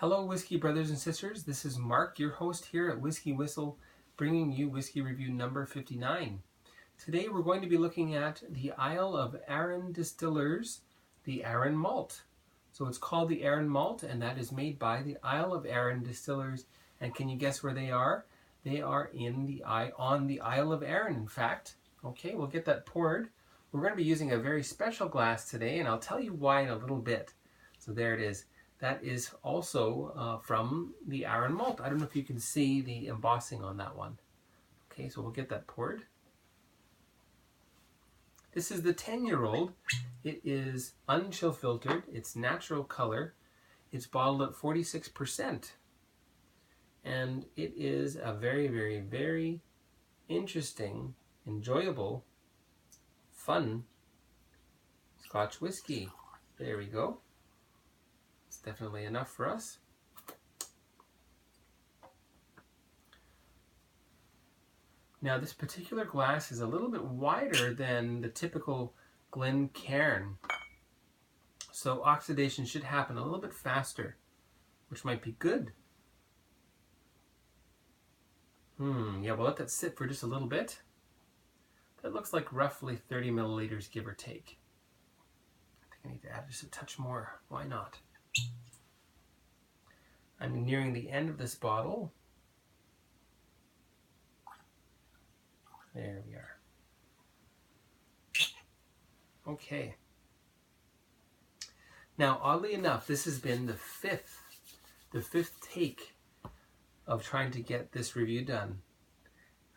Hello whiskey brothers and sisters, this is Mark, your host here at Whisky Whistle, bringing you whiskey review number 59. Today we're going to be looking at the Isle of Arran Distillers, the Arran Malt. So it's called the Arran Malt, and that is made by the Isle of Arran Distillers. And can you guess where they are? They are on the Isle of Arran, in fact. Okay, we'll get that poured. We're going to be using a very special glass today, and I'll tell you why in a little bit. So there it is. That is also from the Arran Malt. I don't know if you can see the embossing on that one. Okay, so we'll get that poured. This is the 10-year-old. It is unchill filtered. It's natural color. It's bottled at 46%. And it is a very, very, very interesting, enjoyable, fun Scotch whiskey. There we go. It's definitely enough for us. Now this particular glass is a little bit wider than the typical Glencairn. So oxidation should happen a little bit faster, which might be good. Yeah, we'll let that sit for just a little bit. That looks like roughly 30 milliliters, give or take. I think I need to add just a touch more. Why not? I'm nearing the end of this bottle. There we are. Okay. Now, oddly enough, this has been the fifth take of trying to get this review done.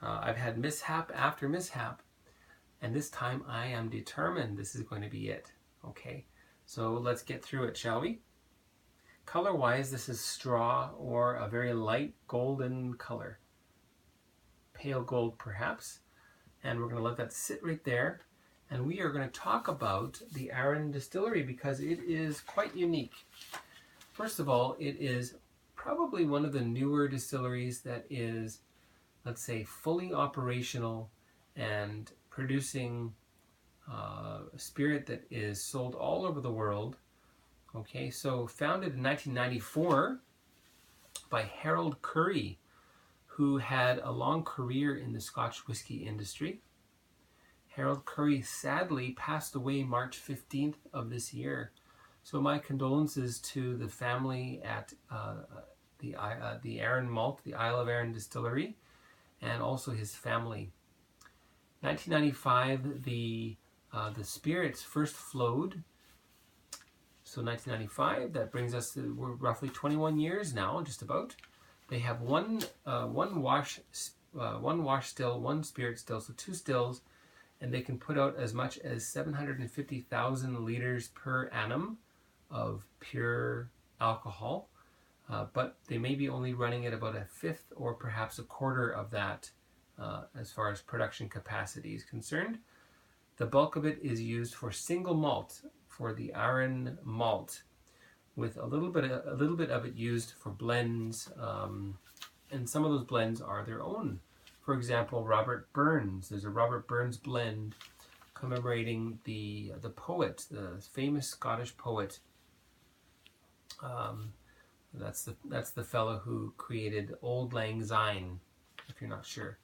I've had mishap after mishap, and this time I am determined this is going to be it. Okay, so let's get through it, shall we? Color-wise, this is straw or a very light golden color. Pale gold, perhaps. And we're going to let that sit right there. And we are going to talk about the Arran Distillery because it is quite unique. First of all, it is probably one of the newer distilleries that is, let's say, fully operational and producing a spirit that is sold all over the world. Okay, so founded in 1994 by Harold Curry, who had a long career in the Scotch whiskey industry. Harold Curry sadly passed away March 15th of this year. So my condolences to the family at the Arran Malt, the Isle of Arran Distillery, and also his family. 1995, the spirits first flowed. So 1995, that brings us to, we're roughly 21 years now, just about. They have one wash still, one spirit still, so 2 stills, and they can put out as much as 750,000 liters per annum of pure alcohol. But they may be only running at about a fifth or perhaps a quarter of that as far as production capacity is concerned. The bulk of it is used for single malt, for the Arran Malt, with a little bit of it used for blends, and some of those blends are their own. For example, Robert Burns. There's a Robert Burns blend commemorating the poet, the famous Scottish poet. That's the fellow who created Auld Lang Syne, if you're not sure.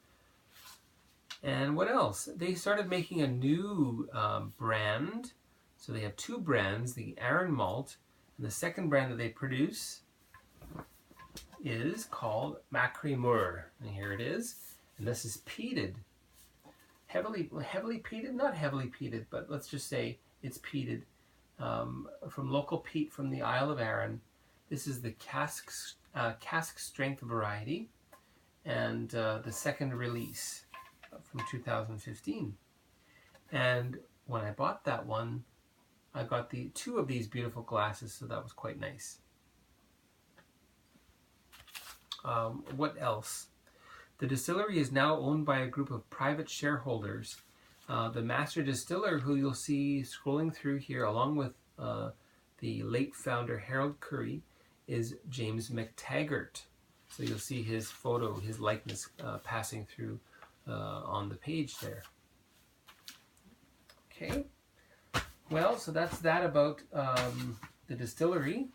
And what else? They started making a new brand. So they have 2 brands, the Arran Malt, and the second brand that they produce is called Macrymore. And here it is. And this is peated. Heavily peated? Not heavily peated, but let's just say it's peated from local peat from the Isle of Arran. This is the cask strength variety, and the second release from 2015. And when I bought that one, I got 2 of these beautiful glasses, so that was quite nice. What else? The distillery is now owned by a group of private shareholders. The master distiller, who you'll see scrolling through here, along with the late founder Harold Curry, is James McTaggart. So you'll see his photo, his likeness passing through on the page there. Okay. Well, so that's that about the distillery.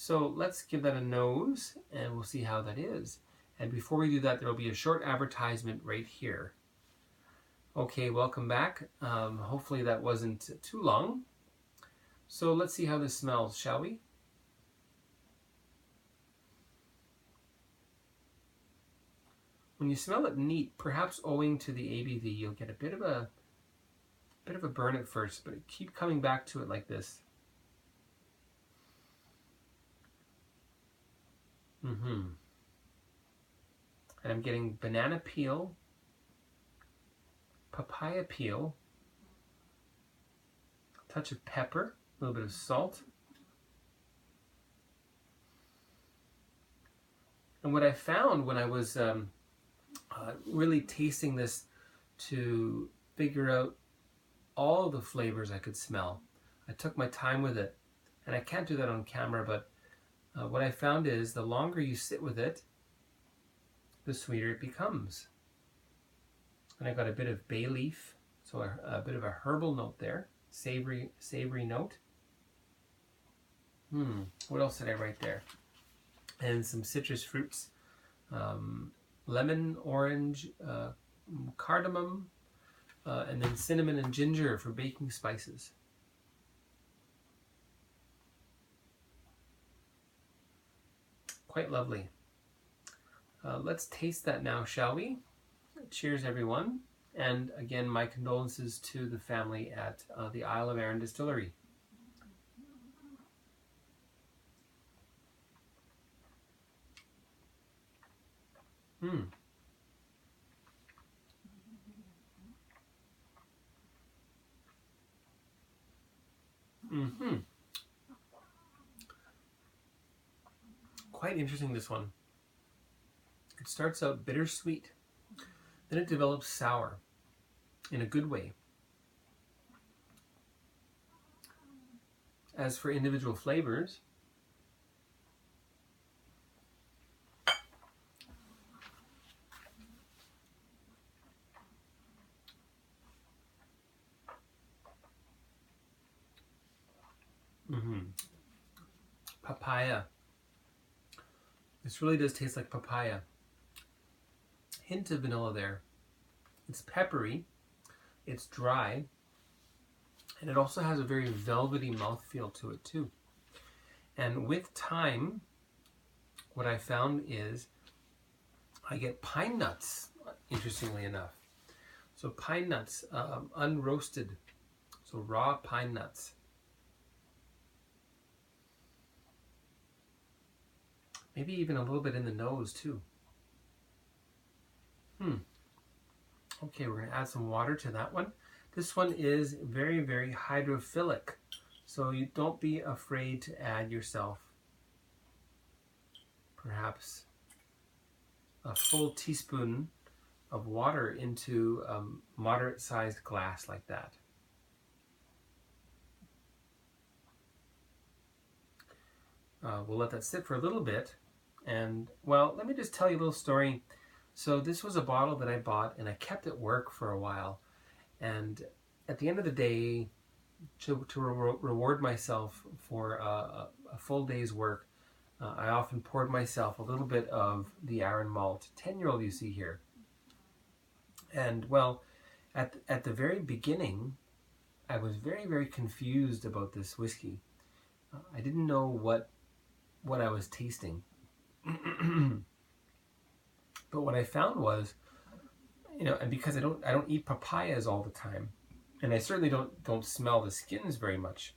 So let's give that a nose and we'll see how that is. And before we do that, there will be a short advertisement right here. Okay, welcome back. Hopefully that wasn't too long. So let's see how this smells, shall we? When you smell it neat, perhaps owing to the ABV, you'll get a bit of a burn at first, but keep coming back to it like this. And I'm getting banana peel, papaya peel, a touch of pepper, a little bit of salt. And what I found when I was really tasting this to figure out all the flavors I could smell, I took my time with it. And I can't do that on camera, but what I found is the longer you sit with it, the sweeter it becomes. And I got a bit of bay leaf, so a bit of a herbal note there, savory note. What else did I write there? And some citrus fruits, lemon, orange, cardamom, and then cinnamon and ginger for baking spices. Quite lovely. Let's taste that now, shall we? Cheers, everyone. And again, my condolences to the family at the Isle of Arran Distillery. Quite interesting, this one. It starts out bittersweet, then it develops sour in a good way. As for individual flavors, papaya. This really does taste like papaya. Hint of vanilla there. It's peppery, it's dry, and it also has a very velvety mouthfeel to it too. And with time, what I found is I get pine nuts, interestingly enough. So pine nuts, unroasted, so raw pine nuts. Maybe even a little bit in the nose too. Okay, we're going to add some water to that one. This one is very, very hydrophilic, so you don't be afraid to add yourself perhaps a full teaspoon of water into a moderate-sized glass like that. We'll let that sit for a little bit. And, well, let me just tell you a little story. So this was a bottle that I bought and I kept at work for a while. And at the end of the day, to reward myself for a full day's work, I often poured myself a little bit of the Arran Malt 10-year-old you see here. And, well, at the very beginning, I was very, very confused about this whiskey. I didn't know what I was tasting. But what I found was, and because I don't eat papayas all the time, and I certainly don't smell the skins very much.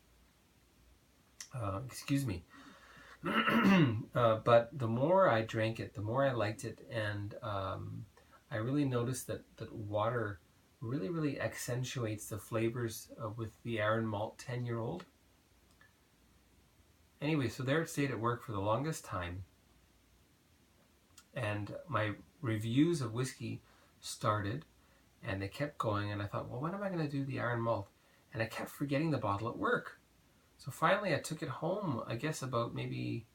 Excuse me. But the more I drank it, the more I liked it, and I really noticed that water really, really accentuates the flavors with the Arran Malt 10-year-old. Anyway, so there it stayed at work for the longest time. And my reviews of whiskey started, and they kept going, and I thought, well, when am I going to do the Arran Malt? And I kept forgetting the bottle at work. So finally I took it home, I guess about maybe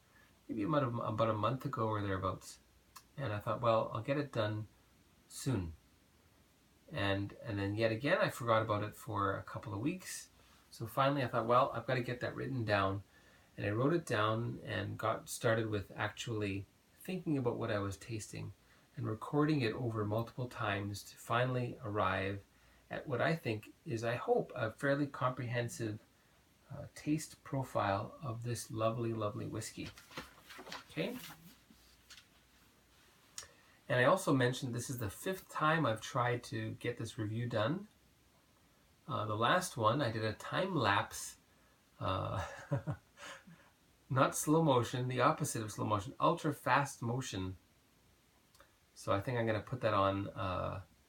about a month ago or thereabouts. And I thought, well, I'll get it done soon. And then yet again, I forgot about it for a couple of weeks. So finally I thought, well, I've got to get that written down. And I wrote it down and got started with actually thinking about what I was tasting and recording it over multiple times to finally arrive at what I think is, I hope, a fairly comprehensive taste profile of this lovely, lovely whiskey. Okay. And I also mentioned this is the 5th time I've tried to get this review done. The last one, I did a time lapse, not slow motion, the opposite of slow motion, ultra fast motion. So I think I'm going to put that on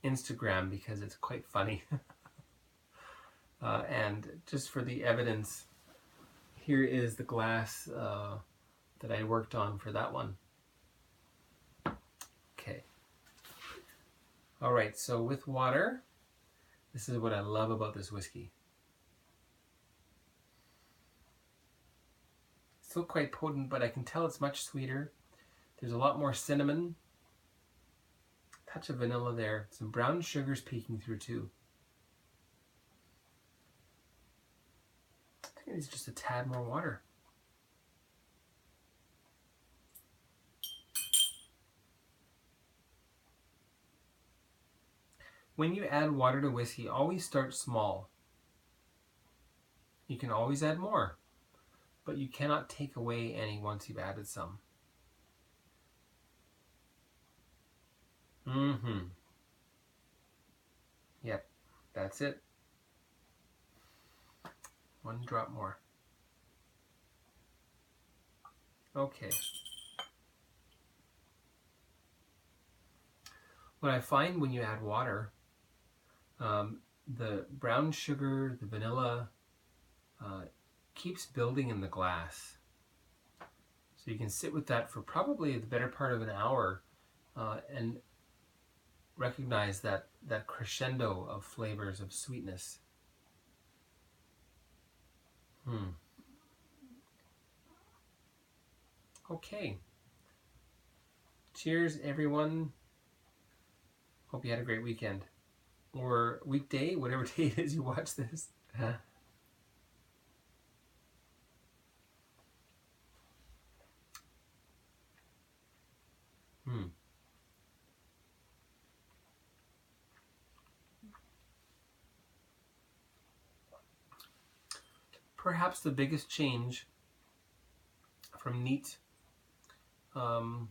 Instagram because it's quite funny. And just for the evidence, here is the glass that I worked on for that one. Okay. All right, so with water, this is what I love about this whiskey. Still quite potent, but I can tell it's much sweeter. There's a lot more cinnamon, touch of vanilla there, some brown sugars peeking through too. I think it's just a tad more water. When you add water to whiskey, always start small. You can always add more, but you cannot take away any once you've added some. Yep, that's it. 1 drop more. Okay. What I find when you add water, the brown sugar, the vanilla, keeps building in the glass. So you can sit with that for probably the better part of an hour and recognize that crescendo of flavors of sweetness. Okay. Cheers, everyone. Hope you had a great weekend. Or weekday, whatever day it is you watch this. Perhaps the biggest change from neat to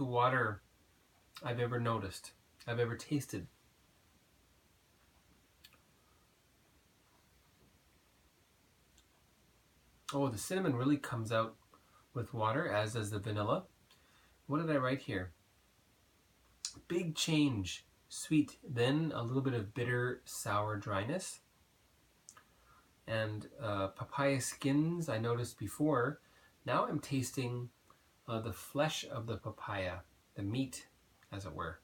water I've ever noticed, I've ever tasted. Oh, the cinnamon really comes out with water, as does the vanilla. What did I write here? Big change, sweet, then a little bit of bitter, sour dryness. And papaya skins I noticed before. Now I'm tasting the flesh of the papaya, the meat, as it were.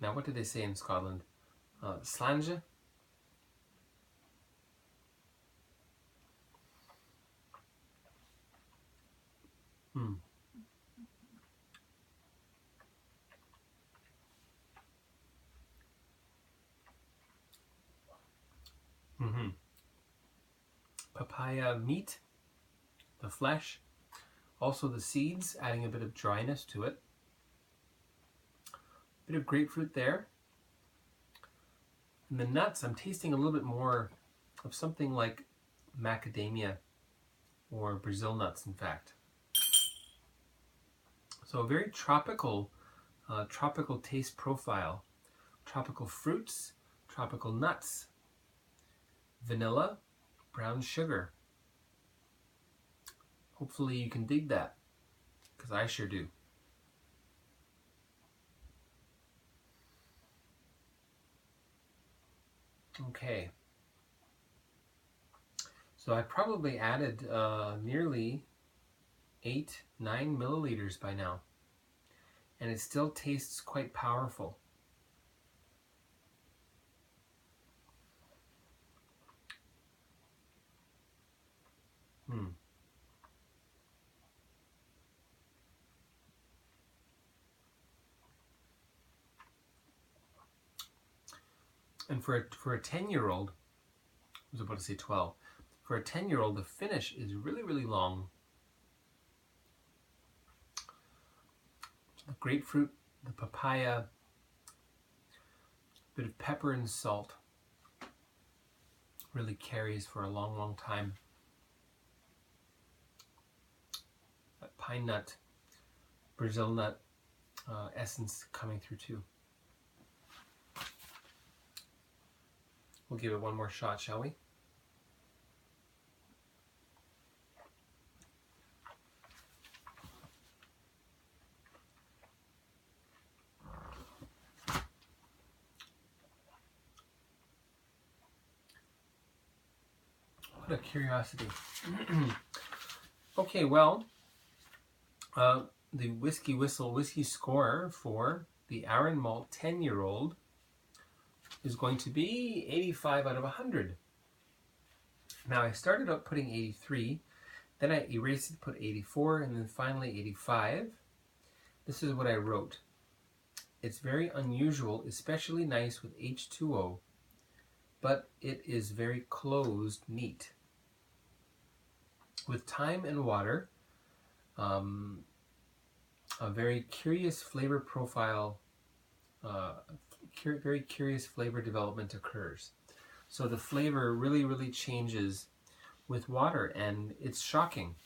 Now what did they say in Scotland? Slange? Papaya meat, the flesh, also the seeds, adding a bit of dryness to it. A bit of grapefruit there. And the nuts, I'm tasting a little bit more of something like macadamia or Brazil nuts, in fact. So a very tropical, tropical taste profile. Tropical fruits, tropical nuts, vanilla, brown sugar. Hopefully you can dig that, because I sure do. Okay. So I probably added nearly 8-9 milliliters by now, and it still tastes quite powerful. And for a 10-year-old, I was about to say 12. For a 10-year-old, the finish is really, really long. The grapefruit, the papaya, a bit of pepper and salt really carries for a long, long time. That pine nut, Brazil nut essence coming through too. We'll give it one more shot, shall we? What a curiosity. Okay, well, the Whisky Whistle whiskey score for the Arran Malt 10-year-old is going to be 85 out of 100. Now, I started out putting 83, then I erased it, put 84, and then finally 85. This is what I wrote. It's very unusual, especially nice with H2O, but it is very closed, neat. With thyme and water, a very curious flavor profile, very curious flavor development occurs. So the flavor really, really changes with water, and it's shocking.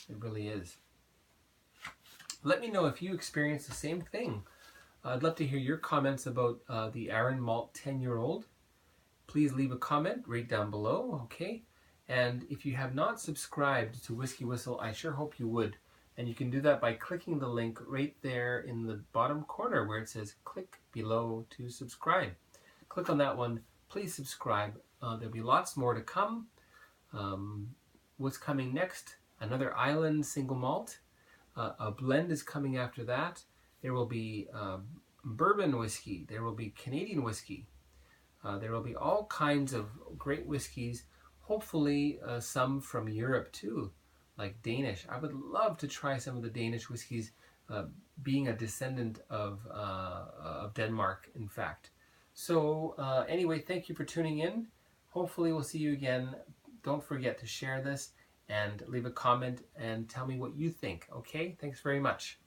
It really is. Let me know if you experience the same thing. I'd love to hear your comments about the Arran Malt 10-year-old. Please leave a comment right down below, okay? And if you have not subscribed to Whisky Whistle, I sure hope you would. And you can do that by clicking the link right there in the bottom corner where it says click below to subscribe. Click on that one. Please subscribe. There'll be lots more to come. What's coming next? Another island single malt. A blend is coming after that. There will be bourbon whiskey. There will be Canadian whiskey. There will be all kinds of great whiskeys. Hopefully some from Europe too, like Danish. I would love to try some of the Danish whiskeys, being a descendant of Denmark, in fact. So anyway, thank you for tuning in. Hopefully we'll see you again. Don't forget to share this and leave a comment and tell me what you think, okay? Thanks very much.